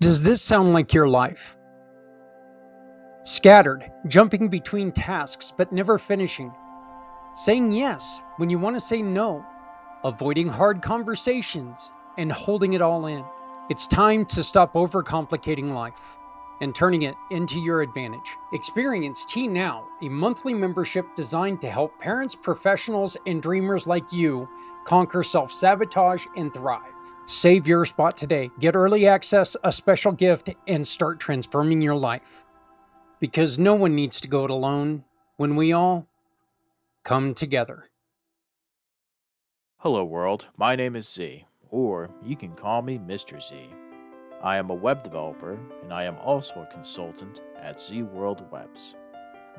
Does this sound like your life? Scattered, jumping between tasks but never finishing, saying yes when you want to say no, avoiding hard conversations, and holding it all in. It's time to stop overcomplicating life and turning it into your advantage. Experience T Now, a monthly membership designed to help parents, professionals, and dreamers like you conquer self sabotage and thrive. Save your spot today. Get early access, a special gift, and start transforming your life. Because no one needs to go it alone when we all come together. Hello, world. My name is Z, or you can call me Mr. Z. I am a web developer, and I am also a consultant at Z World Webs.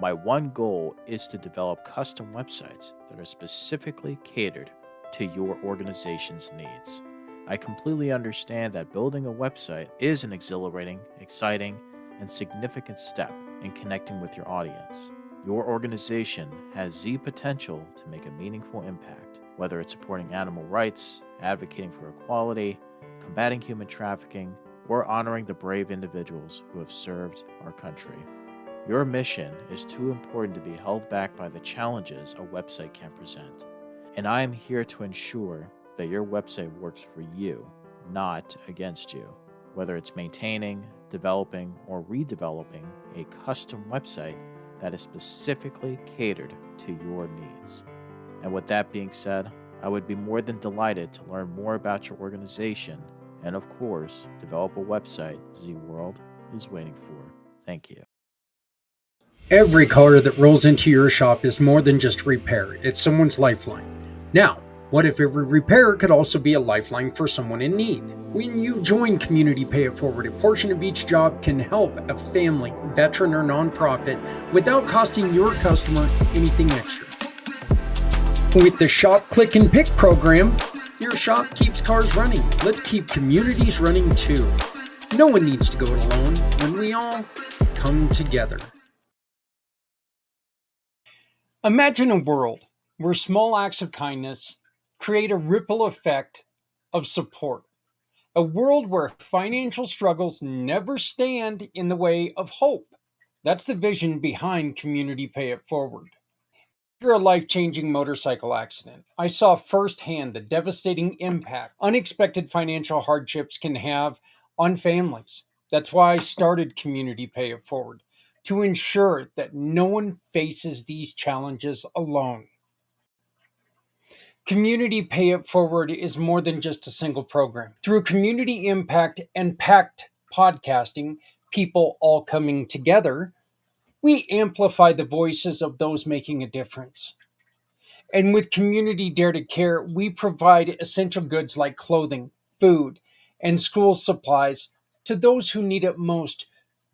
My one goal is to develop custom websites that are specifically catered to your organization's needs. I completely understand that building a website is an exhilarating, exciting, and significant step in connecting with your audience. Your organization has Z potential to make a meaningful impact, whether it's supporting animal rights, advocating for equality, combating human trafficking, or honoring the brave individuals who have served our country. Your mission is too important to be held back by the challenges a website can present. And I am here to ensure that your website works for you, not against you. Whether it's maintaining, developing, or redeveloping a custom website that is specifically catered to your needs. And with that being said, I would be more than delighted to learn more about your organization and, of course, develop a website Z World is waiting for. Thank you. Every car that rolls into your shop is more than just repair, it's someone's lifeline. Now, what if every repair could also be a lifeline for someone in need? When you join Community Pay It Forward, a portion of each job can help a family, veteran, or nonprofit without costing your customer anything extra. With the Shop Click and Pick program, your shop keeps cars running. Let's keep communities running too. No one needs to go it alone when we all come together. Imagine a world where small acts of kindness create a ripple effect of support. A world where financial struggles never stand in the way of hope. That's the vision behind Community Pay It Forward. After a life changing motorcycle accident, I saw firsthand the devastating impact unexpected financial hardships can have on families. That's why I started Community Pay It Forward, to ensure that no one faces these challenges alone. Community Pay It Forward is more than just a single program. Through community impact and packed podcasting, people all coming together, we amplify the voices of those making a difference. And with Community Dare to Care, we provide essential goods like clothing, food, and school supplies to those who need it most,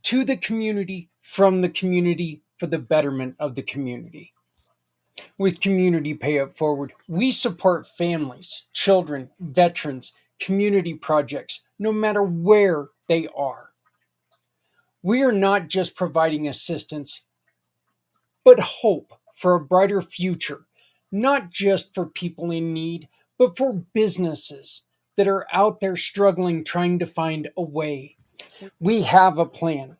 to the community, from the community, for the betterment of the community. With Community Pay It Forward, we support families, children, veterans, community projects, no matter where they are. We are not just providing assistance, but hope for a brighter future, not just for people in need, but for businesses that are out there struggling, trying to find a way. We have a plan,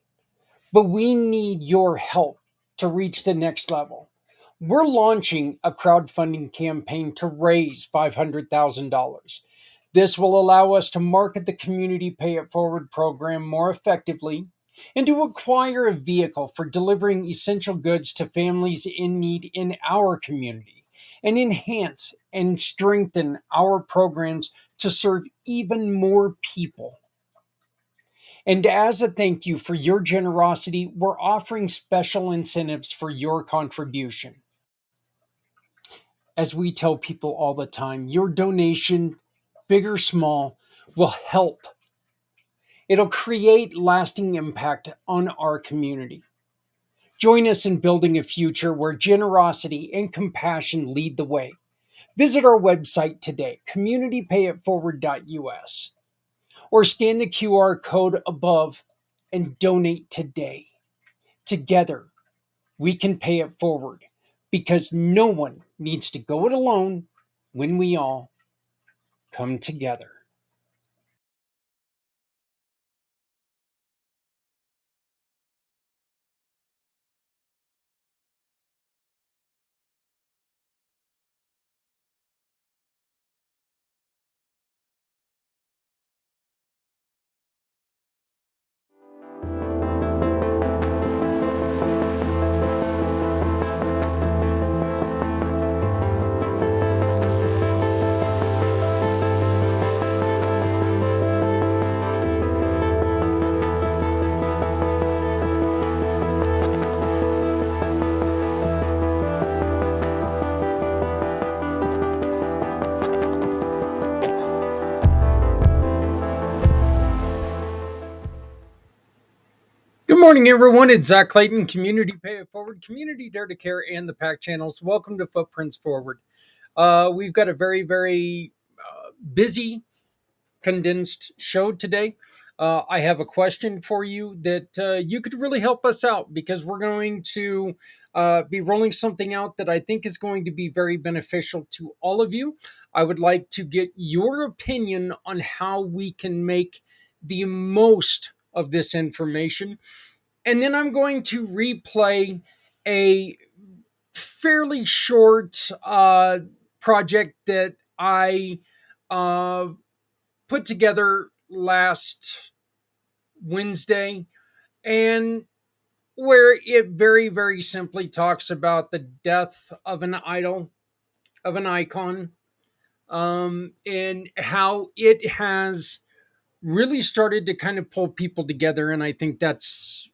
but we need your help to reach the next level. We're launching a crowdfunding campaign to raise $500,000. This will allow us to market the Community Pay It Forward program more effectively and to acquire a vehicle for delivering essential goods to families in need in our community and enhance and strengthen our programs to serve even more people. And as a thank you for your generosity, we're offering special incentives for your contribution. As we tell people all the time, your donation, big or small, will help. It'll create lasting impact on our community. Join us in building a future where generosity and compassion lead the way. Visit our website today, communitypayitforward.us, or scan the QR code above and donate today. Together, we can pay it forward because no one needs to go it alone when we all come together. Good morning, everyone. It's Zach Clayton, Community Pay It Forward, Community Dare to Care, and the PAC channels. Welcome to Footprints Forward. We've got a very busy, condensed show today. I have a question for you that you could really help us out because we're going to be rolling something out that I think is going to be very beneficial to all of you. I would like to get your opinion on how we can make the most of this information. And then I'm going to replay a fairly short project that I uh, put together last Wednesday, and where it very simply talks about the death of an idol, of an icon, and how it has really started to kind of pull people together. And I think that's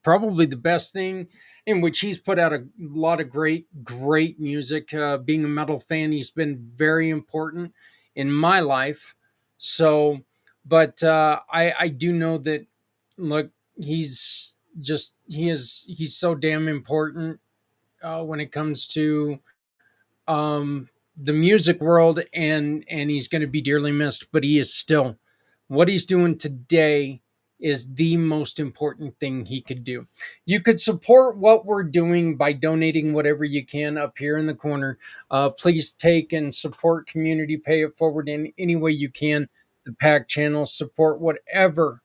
probably the best thing, in which he's put out a lot of great music. Being a metal fan, he's been very important in my life. So, but I do know that, look, he's so damn important when it comes to um, the music world, and he's going to be dearly missed. But he is still, what he's doing today is the most important thing he could do. You could support what we're doing by donating whatever you can up here in the corner. Please take and support Community Pay It Forward in any way you can. The PAC channel, support whatever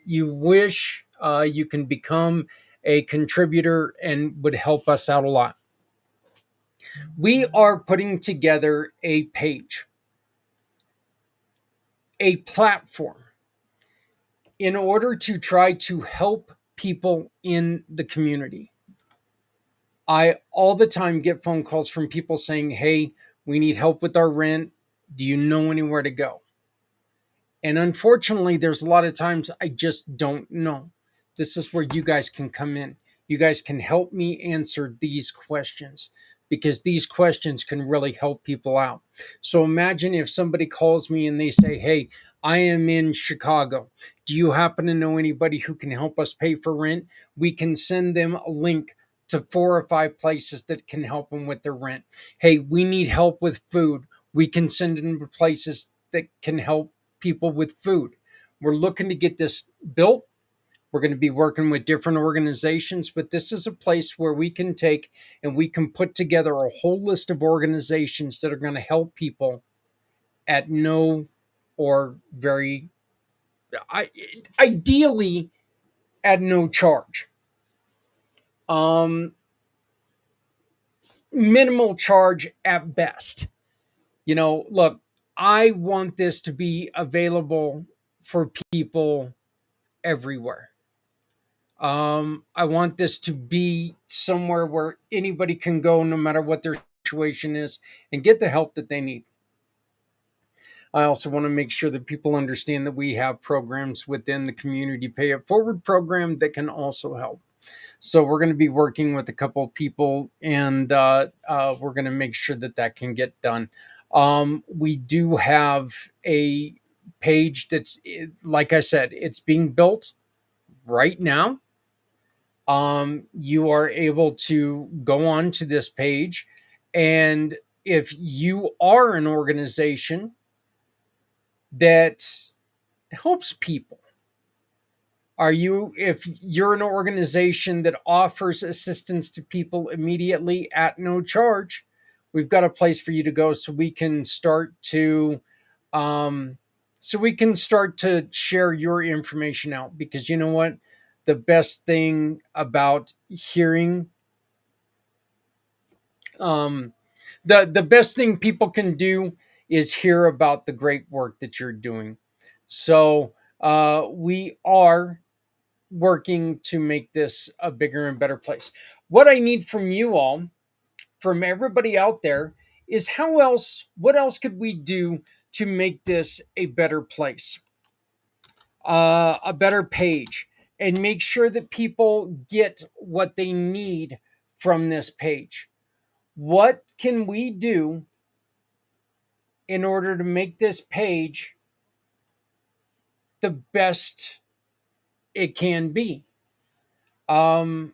you wish. You can become a contributor and would help us out a lot. We are putting together a page, a platform, in order to try to help people in the community. I all the time get phone calls from people saying, "Hey, we need help with our rent. Do you know anywhere to go?" And unfortunately, there's a lot of times I just don't know. This is where you guys can come in. You guys can help me answer these questions, because these questions can really help people out. So imagine if somebody calls me and they say, "Hey, I am in Chicago. Do you happen to know anybody who can help us pay for rent?" We can send them a link to 4 or 5 places that can help them with their rent. Hey, we need help with food. We can send them to places that can help people with food. We're looking to get this built. We're going to be working with different organizations, but this is a place where we can take and we can put together a whole list of organizations that are going to help people at no or very I, ideally at no charge. Um, Minimal charge at best. Look, I want this to be available for people everywhere. I want this to be somewhere where anybody can go, no matter what their situation is, and get the help that they need. I also want to make sure that people understand that we have programs within the Community Pay It Forward program that can also help. So we're going to be working with a couple of people, and we're going to make sure that that can get done. We do have a page that's, like I said, it's being built right now. You are able to go on to this page, and if you are an organization that helps people, if you're an organization that offers assistance to people immediately at no charge, we've got a place for you to go, so we can start to um, share your information out. Because you know what, the best thing about hearing um, the best thing people can do is hear about the great work that you're doing. So we are working to make this a bigger and better place. What I need from you all, from everybody out there, is what else could we do to make this a better place, a better page, and make sure that people get what they need from this page. What can we do in order to make this page the best it can be? Um,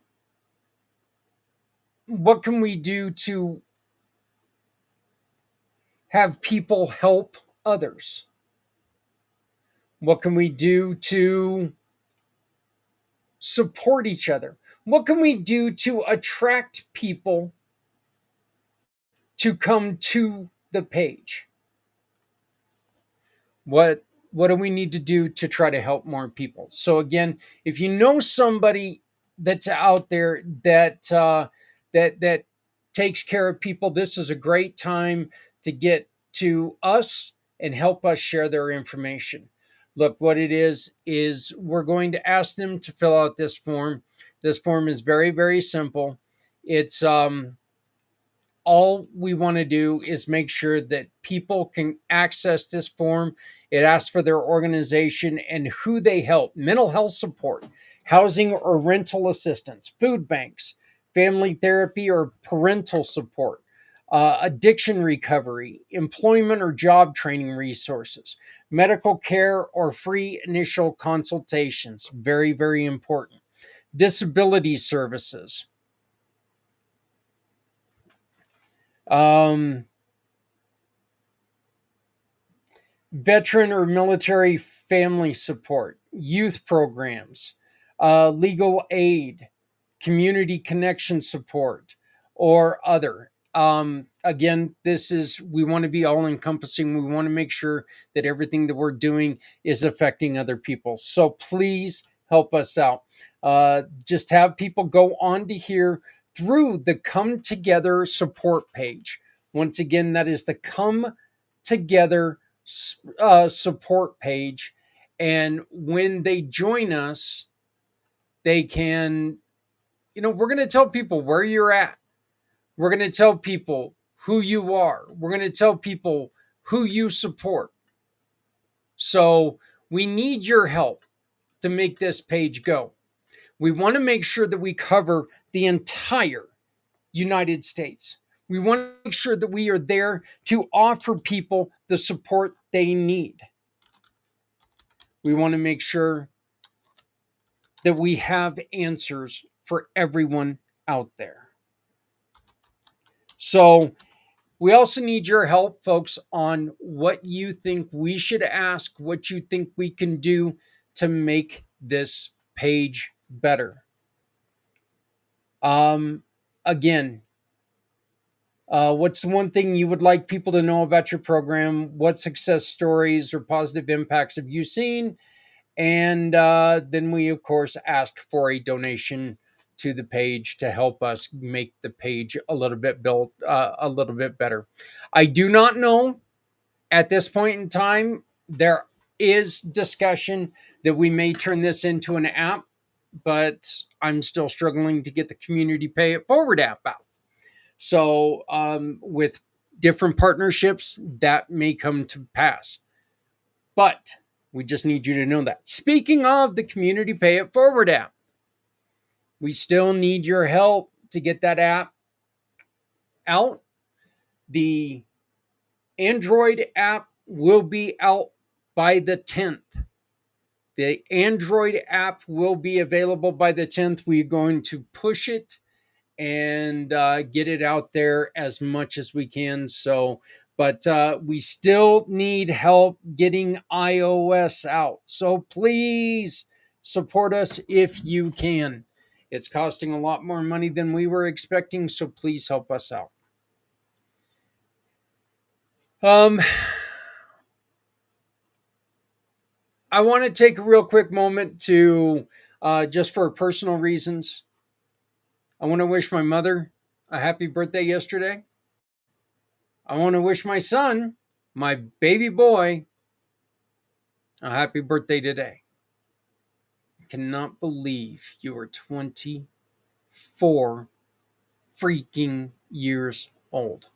what can we do to have people help others? What can we do to support each other? What can we do to attract people to come to the page? What do we need to do to try to help more people? So again, if you know somebody that's out there that takes care of people, this is a great time to get to us and help us share their information. Look, what it is we're going to ask them to fill out this form. This form is very, very simple. It's all we want to do is make sure that people can access this form. It asks for their organization and who they help, mental health support, housing or rental assistance, food banks, family therapy or parental support, addiction recovery, employment or job training resources, medical care or free initial consultations. Very, very important. Disability services. Um, Veteran or military family support, youth programs, legal aid, community connection support, or other. Again, this is, we want to be all encompassing. We want to make sure that everything that we're doing is affecting other people. So please help us out. Just have people go on to here through the Come Together support page. Once again, that is the Come Together support page. And when they join us, they can, we're going to tell people where you're at. We're going to tell people who you are. We're going to tell people who you support. So we need your help to make this page go. We want to make sure that we cover the entire United States. We want to make sure that we are there to offer people the support they need. We want to make sure that we have answers for everyone out there. So, we also need your help, folks, on what you think we should ask, what you think we can do to make this page better. Um, Again, what's the one thing you would like people to know about your program? What success stories or positive impacts have you seen? And then we, of course, ask for a donation to the page to help us make the page a little bit built, a little bit better. I do not know at this point in time. There is discussion that we may turn this into an app, but I'm still struggling to get the Community Pay It Forward app out. So, with different partnerships, that may come to pass. But we just need you to know that. Speaking of the Community Pay It Forward app, we still need your help to get that app out. The Android app will be out by the 10th. The Android app will be available by the 10th. We're going to push it and get it out there as much as we can. So, but we still need help getting iOS out. So please support us if you can. It's costing a lot more money than we were expecting, so please help us out. Um, I want to take a real quick moment to, just for personal reasons, I want to wish my mother a happy birthday yesterday. I want to wish my son, my baby boy, a happy birthday today. I cannot believe you are 24 freaking years old.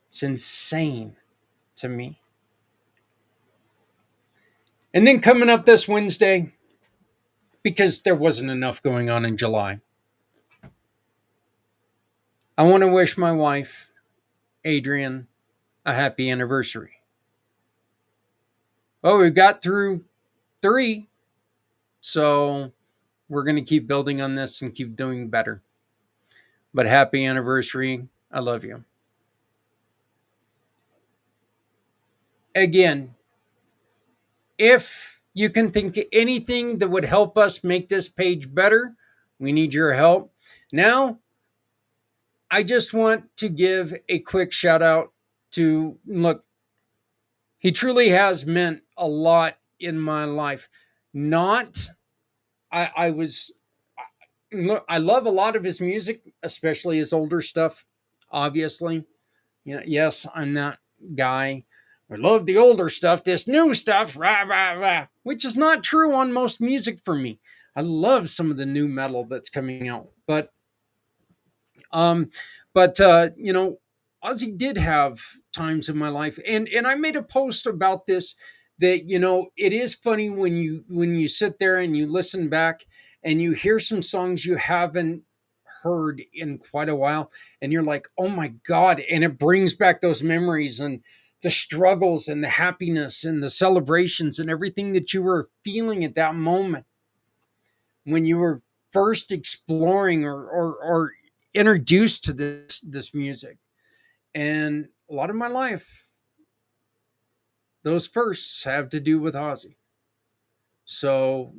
It's insane to me. And then coming up this Wednesday, because there wasn't enough going on in July, I want to wish my wife, Adrian, a happy anniversary. Well, we got through 3, so We're going to keep building on this and keep doing better. But happy anniversary. I love you. Again, if you can think of anything that would help us make this page better, we need your help. Now, I just want to give a quick shout out to look, he truly has meant a lot in my life. Not, I was, look, I love a lot of his music, especially his older stuff, obviously. You know, yes, I'm that guy. I love the older stuff, this new stuff, rah, rah, rah, which is not true on most music for me. I love some of the new metal that's coming out, um, you know, Ozzy did have times in my life, and I made a post about this. That it is funny when you sit there and you listen back and you hear some songs you haven't heard in quite a while, and you're like, oh my god, and it brings back those memories and the struggles and the happiness and the celebrations and everything that you were feeling at that moment when you were first exploring or introduced to this music. And a lot of my life, those firsts have to do with Ozzy. So,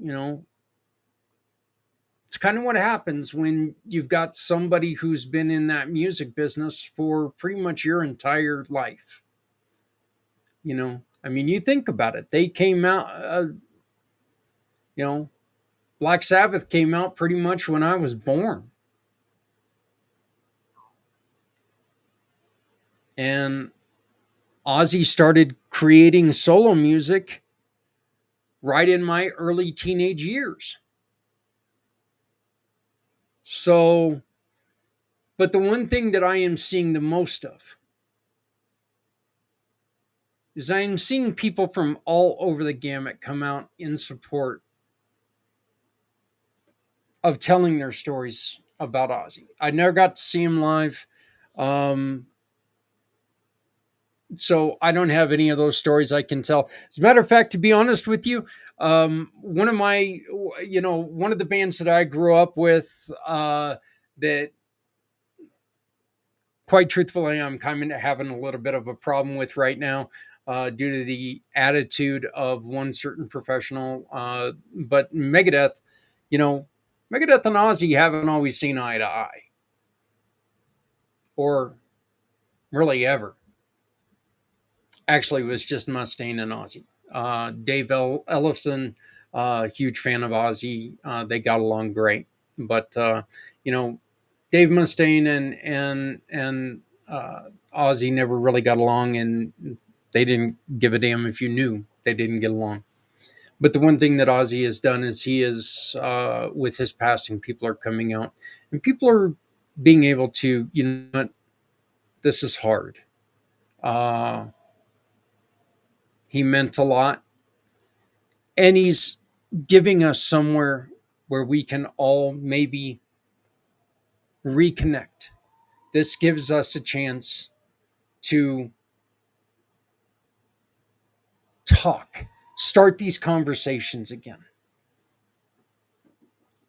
it's kind of what happens when you've got somebody who's been in that music business for pretty much your entire life. I mean, you think about it. They came out, you know, Black Sabbath came out pretty much when I was born. And Ozzy started creating solo music right in my early teenage years. So, but the one thing that I am seeing the most of is I am seeing people from all over the gamut come out in support of telling their stories about Ozzy. I never got to see him live. Um, so I don't have any of those stories I can tell. As a matter of fact, to be honest with you, one of the bands that I grew up with, that quite truthfully, I'm kind of having a little bit of a problem with right now, due to the attitude of one certain professional. But Megadeth, you know, Megadeth and Ozzy haven't always seen eye to eye, or really ever. Actually, it was just Mustaine and Ozzy. Dave Ellefson, huge fan of Ozzy. They got along great, but you know, Dave Mustaine and Ozzy never really got along, and they didn't give a damn if you knew they didn't get along. But the one thing that Ozzy has done is he is, with his passing, people are coming out and people are being able to, this is hard. Uh, he meant a lot, and he's giving us somewhere where we can all maybe reconnect. This gives us a chance to talk, start these conversations again.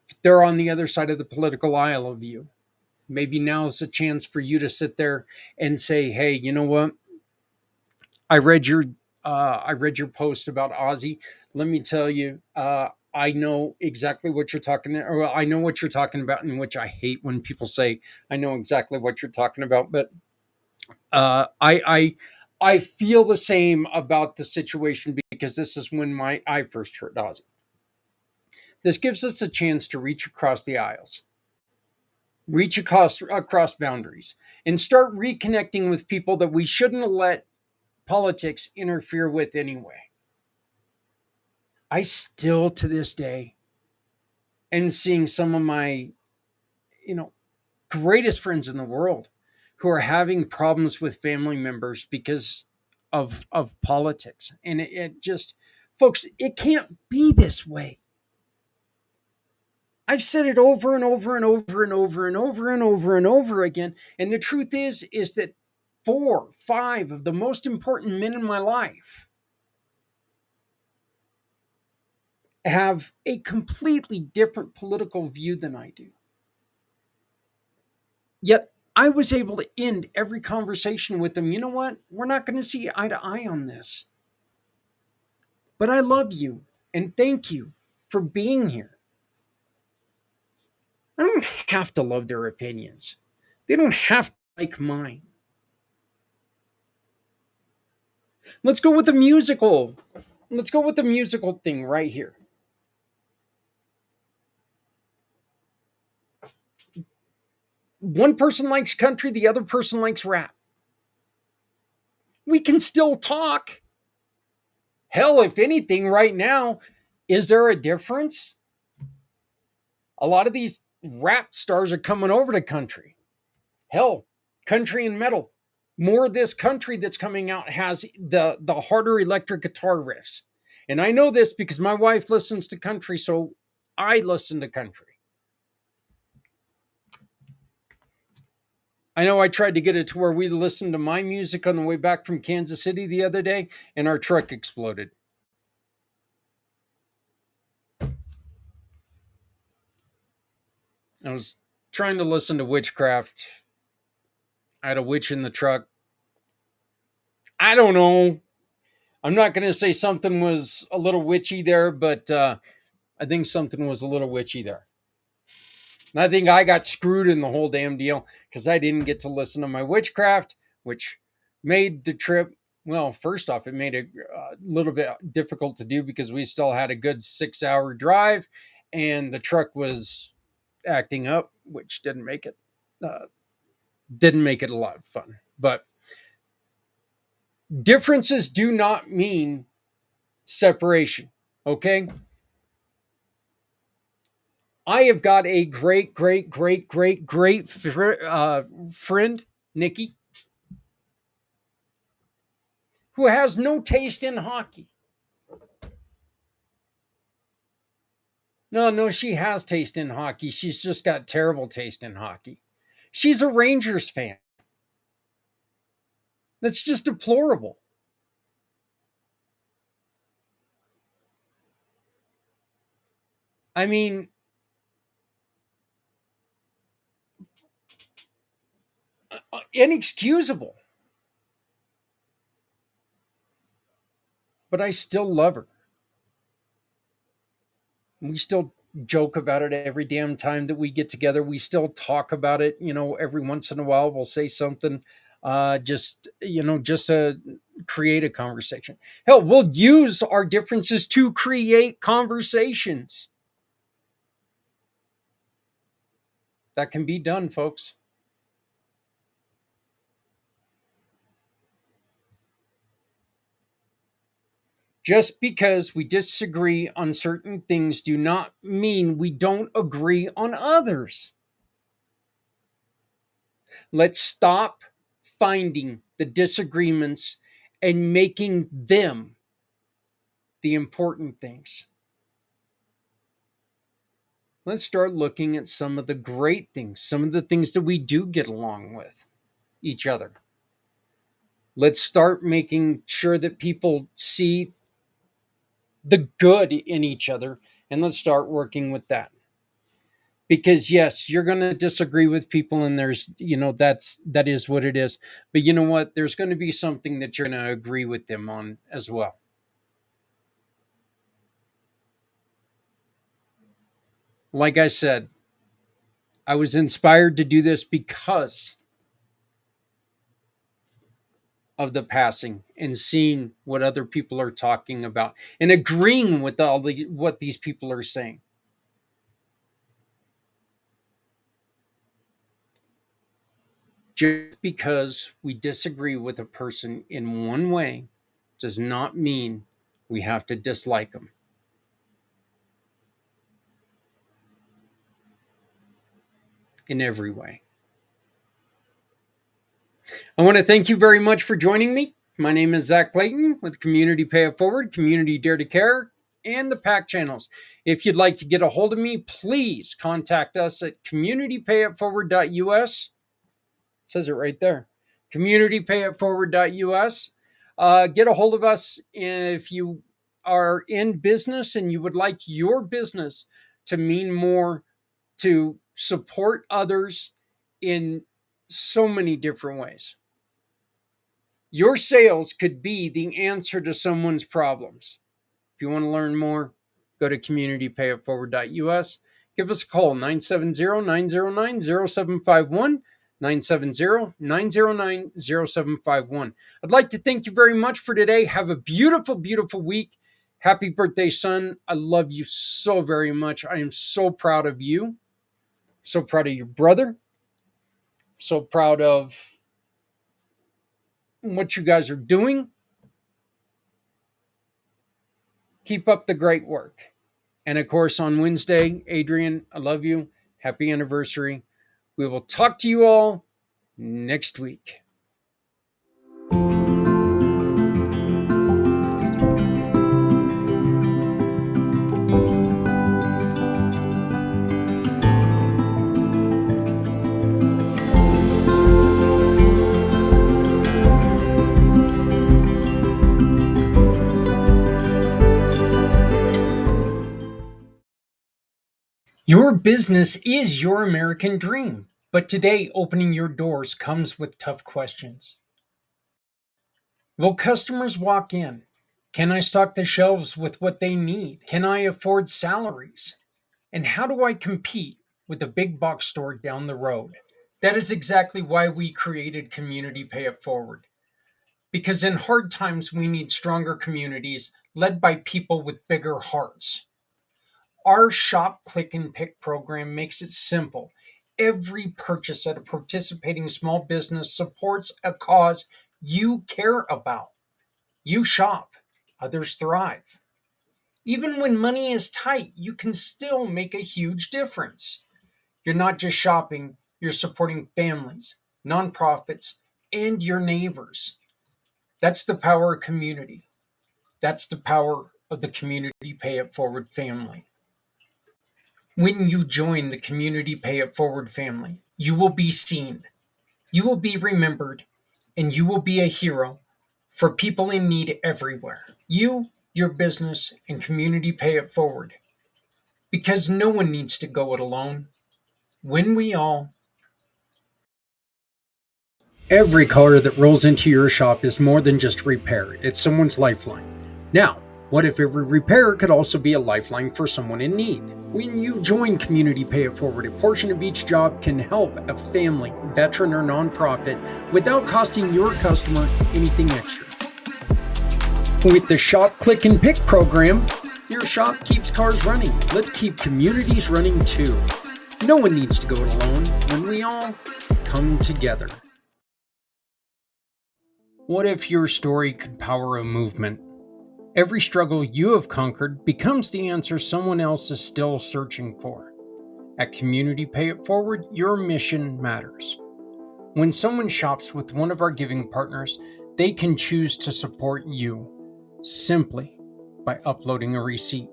If they're on the other side of the political aisle of you, maybe now is a chance for you to sit there and say, "Hey, you know what? I read your I read your post about Ozzy. Let me tell you, I know exactly what you're talking, or I know what you're talking about," in which I hate when people say, "I know exactly what you're talking about," but I feel the same about the situation because this is when I first heard Ozzy. This gives us a chance to reach across the aisles, reach across boundaries, and start reconnecting with people that we shouldn't let politics interfere with anyway. I still, to this day, am seeing some of my, you know, greatest friends in the world who are having problems with family members because of politics, and it just, folks, it can't be this way. I've said it over and over and over and over and over and over and over again. And the truth is that 4, 5 of the most important men in my life have a completely different political view than I do. Yet I was able to end every conversation with them. You know what? We're not going to see eye to eye on this, but I love you and thank you for being here. I don't have to love their opinions, they don't have to like mine. Let's go with the musical. Let's go with the musical thing right here. One person likes country, the other person likes rap. We can still talk. Hell, if anything, right now, is there a difference? A lot of these rap stars are coming over to country. Hell, country and metal. More of this country that's coming out has the harder electric guitar riffs. And I know this because my wife listens to country, so I listen to country. I know I tried to get it to where we listened to my music on the way back from Kansas City the other day, and our truck exploded. I was trying to listen to witchcraft. I had a witch in the truck. I don't know. I'm not going to say something was a little witchy there, but I think something was a little witchy there. And I think I got screwed in the whole damn deal because I didn't get to listen to my witchcraft, which made the trip, well, first off, it made it a little bit difficult to do because we still had a good 6 hour drive and the truck was acting up, which uh, didn't make it a lot of fun. But differences do not mean separation. Okay. I have got a great friend, Nikki, who has no taste in hockey. No, no, she has taste in hockey. She's just got terrible taste in hockey. She's a Rangers fan. That's just deplorable. I mean, inexcusable. But I still love her. We still joke about it every damn time that we get together. We still talk about it. Every once in a while we'll say something, just to create a conversation. Hell, we'll use our differences to create conversations. That can be done, folks. Just because we disagree on certain things do not mean we don't agree on others. Let's stop finding the disagreements and making them the important things. Let's start looking at some of the great things, some of the things that we do get along with each other. Let's start making sure that people see the good in each other, and let's start working with that. Because yes, you're going to disagree with people, and that is what it is. But you know what? There's going to be something that you're going to agree with them on as well. Like I said, I was inspired to do this because of the passing and seeing what other people are talking about and agreeing with what these people are saying. Just because we disagree with a person in one way does not mean we have to dislike them in every way. I want to thank you very much for joining me. My name is Zach Clayton with Community Pay It Forward, Community Dare to Care, and the PAC channels. If you'd like to get a hold of me, please contact us at communitypayitforward.us. It says it right there. Communitypayitforward.us. Get a hold of us if you are in business and you would like your business to mean more, to support others in so many different ways. Your sales could be the answer to someone's problems. If you want to learn more, go to communitypayitforward.us. Give us a call, 970-909-0751, 970-909-0751. I'd like to thank you very much for today. Have a beautiful, beautiful week. Happy birthday, son. I love you so very much. I am so proud of you. So proud of your brother. So proud of what you guys are doing. Keep up the great work. And of course, on Wednesday, Adrian, I love you. Happy anniversary. We will talk to you all next week. Your business is your American dream, but today opening your doors comes with tough questions. Will customers walk in? Can I stock the shelves with what they need? Can I afford salaries? And how do I compete with a big box store down the road? That is exactly why we created Community Pay It Forward. Because in hard times, we need stronger communities led by people with bigger hearts. Our Shop, Click, and Pick program makes it simple. Every purchase at a participating small business supports a cause you care about. You shop, others thrive. Even when money is tight, you can still make a huge difference. You're not just shopping, you're supporting families, nonprofits, and your neighbors. That's the power of community. That's the power of the Community Pay It Forward family. When you join the Community Pay It Forward family, you will be seen, you will be remembered, and you will be a hero for people in need everywhere. You, your business, and Community Pay It Forward. Because no one needs to go it alone. When we all. Every car that rolls into your shop is more than just repair, it's someone's lifeline. Now, what if every repair could also be a lifeline for someone in need? When you join Community Pay It Forward, a portion of each job can help a family, veteran, or nonprofit without costing your customer anything extra. With the Shop, Click, and Pick program, your shop keeps cars running. Let's keep communities running too. No one needs to go it alone when we all come together. What if your story could power a movement? Every struggle you have conquered becomes the answer someone else is still searching for. At Community Pay It Forward, your mission matters. When someone shops with one of our giving partners, they can choose to support you simply by uploading a receipt.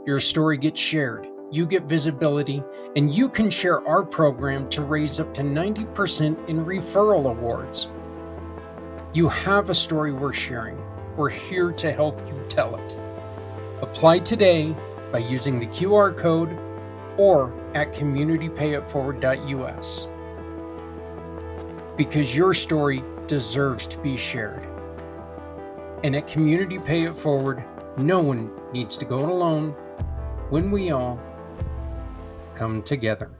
Your story gets shared, you get visibility, and you can share our program to raise up to 90% in referral awards. You have a story worth sharing. We're here to help you tell it. Apply today by using the QR code or at communitypayitforward.us. Because your story deserves to be shared. And at Community Pay It Forward, no one needs to go it alone when we all come together.